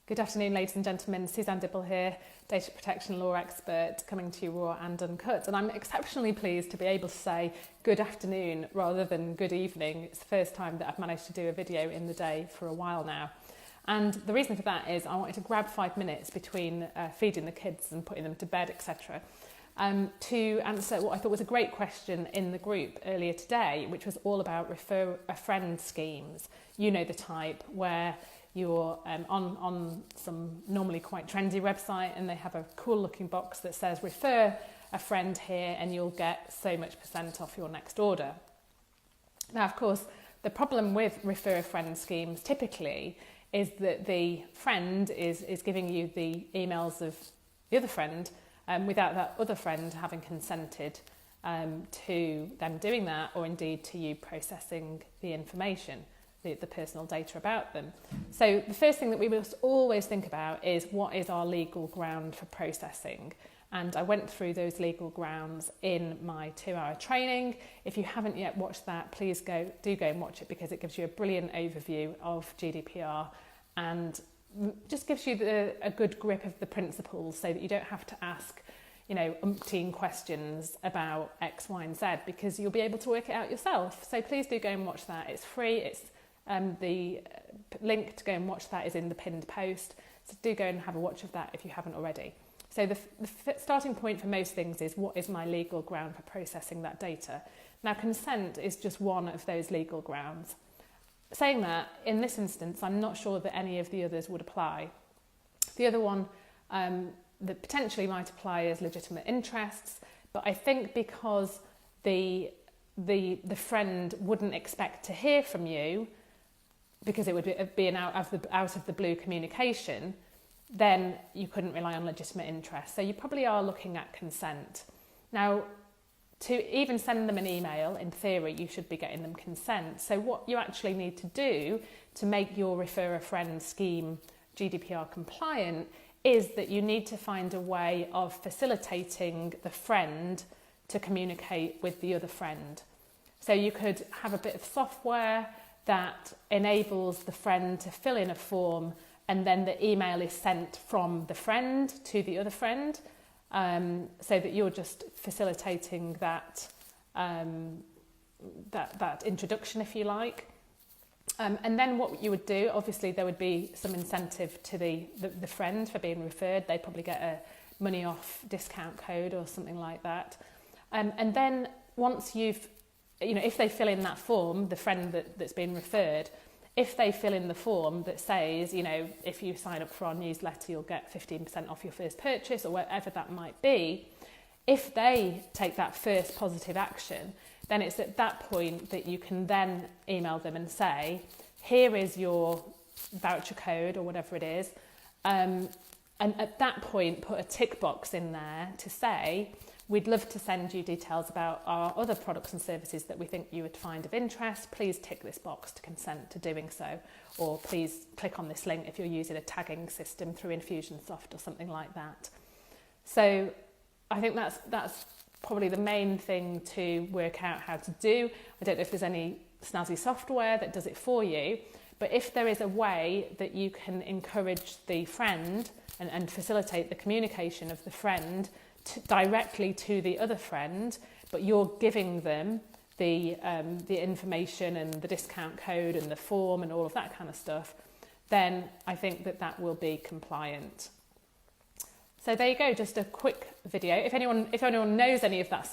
Good afternoon, ladies and gentlemen. Suzanne Dibble here, data protection law expert, coming to you raw and uncut. And I'm exceptionally pleased to be able to say good afternoon rather than good evening. It's the first time that I've managed to do a video in the day for a while now. And the reason for that is I wanted to grab 5 minutes between feeding the kids and putting them to bed, etc. To answer what I thought was a great question in the group earlier today, which was all about refer a friend schemes. You know the type where you're on some normally quite trendy website and they have a cool looking box that says refer a friend here and you'll get so much % off your next order. Now, of course, the problem with refer a friend schemes typically is that the friend is giving you the emails of the other friend without that other friend having consented to them doing that, or indeed to you processing the information, the personal data about them. So the first thing that we must always think about is what is our legal ground for processing. And I went through those legal grounds in my 2-hour training. If you haven't yet watched that, please do go and watch it, because it gives you a brilliant overview of GDPR and just gives you a good grip of the principles, so that you don't have to ask, umpteen questions about X, Y, and Z, because you'll be able to work it out yourself. So please do go and watch that. It's free. It's the link to go and watch that is in the pinned post. So do go and have a watch of that if you haven't already. So the starting point for most things is, what is my legal ground for processing that data? Now, consent is just one of those legal grounds. Saying that, in this instance, I'm not sure that any of the others would apply. The other one that potentially might apply is legitimate interests, but I think because the friend wouldn't expect to hear from you, because it would be an out of the blue communication, then you couldn't rely on legitimate interest. So you probably are looking at consent. Now, to even send them an email, in theory, you should be getting them consent. So what you actually need to do to make your refer a friend scheme GDPR compliant is that you need to find a way of facilitating the friend to communicate with the other friend. So you could have a bit of software that enables the friend to fill in a form, and then the email is sent from the friend to the other friend, so that you're just facilitating that introduction, if you like. And then what you would do, obviously there would be some incentive to the friend for being referred. They'd probably get a money off discount code or something like that. And then once you've, if they fill in that form, the friend that's been referred, if they fill in the form that says, if you sign up for our newsletter, you'll get 15% off your first purchase, or whatever that might be, if they take that first positive action, then it's at that point that you can then email them and say, here is your voucher code or whatever it is. And at that point, put a tick box in there to say, we'd love to send you details about our other products and services that we think you would find of interest. Please tick this box to consent to doing so. Or please click on this link if you're using a tagging system through Infusionsoft or something like that. So I think that's probably the main thing to work out how to do. I don't know if there's any snazzy software that does it for you, but if there is a way that you can encourage the friend and facilitate the communication of the friend directly to the other friend, but you're giving them the information and the discount code and the form and all of that kind of stuff, then I think that will be compliant. So there you go, just a quick video. If anyone knows any of that